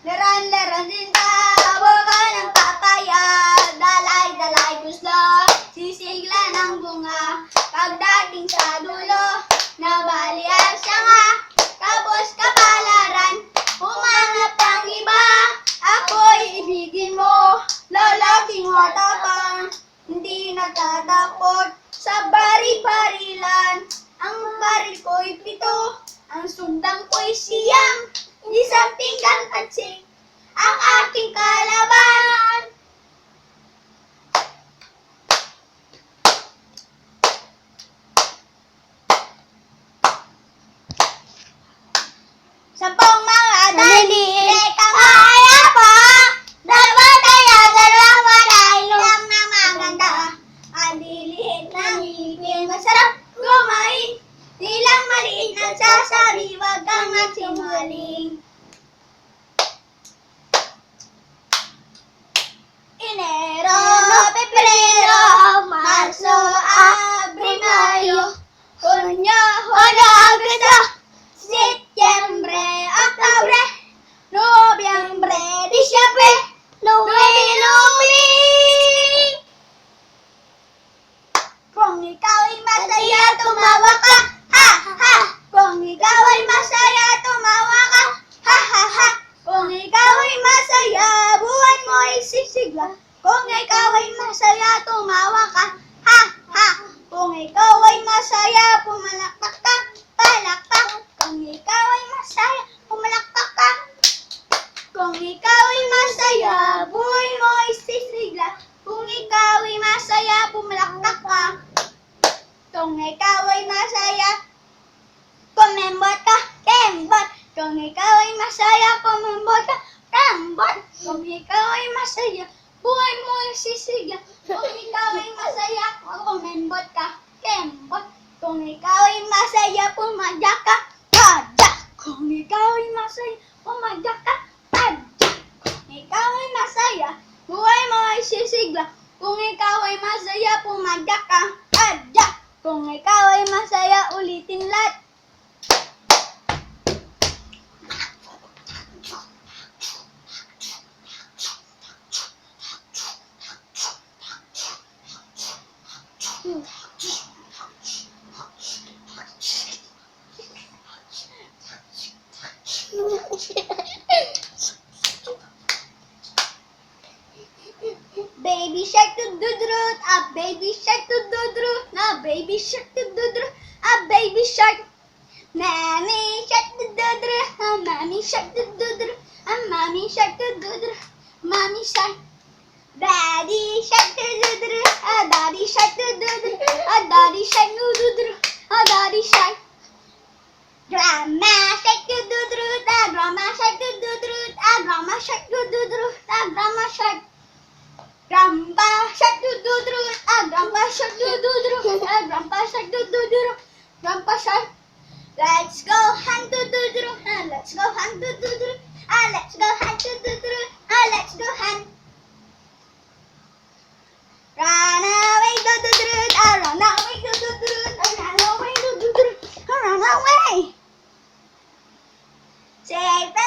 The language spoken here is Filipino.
Laran-laran din tabo ka ng papaya. Dalay-dalay gusto, sisigla ng bunga. Pagdating sa dulo, nabalian siya nga. Tapos kapalaran, humanap ang iba. Ako'y ibigin mo, lalaking matapang. Hindi natatakot sa bari-barilan. Ang baril ko'y 7, ang sundang ko'y 9. Isang pinggan pansing ang aking kalaban. Sampung mga dali, teka kaya pa. Dalawang tayo, dalawang walay lang na maganda. Ang liliit ng ngipin, masarap kumain. Nilang maliit na sasabi, wag kang magsinungaling. Enero, Pebrero, Marso, Abril, Mayo, Junio, Julio, Agosto, Setyembre, Oktubre, Nobyembre, Disyembre, Luwi-luwi. Kung ikaw ay masaya, tumawa ka, ha ha. Kung ikaw ay masaya, tumawa ka, ha ha ha. Kung ikaw ay masaya, buhay mo ay sisigla. Kung ikaw ay masaya, tumawa ka, ha ha. Kung ikaw ay masaya, pumalakpak ka, palakpak. Kung ikaw ay masaya, pumalakpak ka. Kung ikaw ay masaya, buhay mo ay sisigla. Kung ikaw ay masaya, pumalakpak ka. Kung ikaw ay masaya, kumembot ka, kembot. Kung ikaw ay masaya, kumembot ka, kembot. Kung ikaw ay masaya, buhay mo ay sisigla. Kung ikaw ay masaya, kumembot ka, kembot. Kung ikaw ay masaya, pumadyak ka, padyak. Kung ikaw ay masaya, pumadyak ka, padyak. Kung ikaw ay masaya, buhay mo ay sisigla. Kung ikaw ay masaya, pumadyak ka, padyak. Kung ikaw ay masaya, ulitin lahat. Baby shark do do do, a baby shark do do do, a baby shark do do do, a baby shark. Mommy shark do do do, a mommy shark do do do, a mommy shark do do do, mommy shark. Daddy shark do do do, a daddy shark do do do, a daddy shark do do do, a daddy shark. Grandma shark do do do, a grandma shark do do do, a grandma shark do do do, a grandma shark. Grandpa shark do do do, a grandpa shark do do do, a grandpa shark do do do, grandpa shark. Let's go hunt do do do, let's go hunt do do do, let's go hunt do do do, let's go hunt. Run away do do do, run away do do do, run away do do do, run away. Save the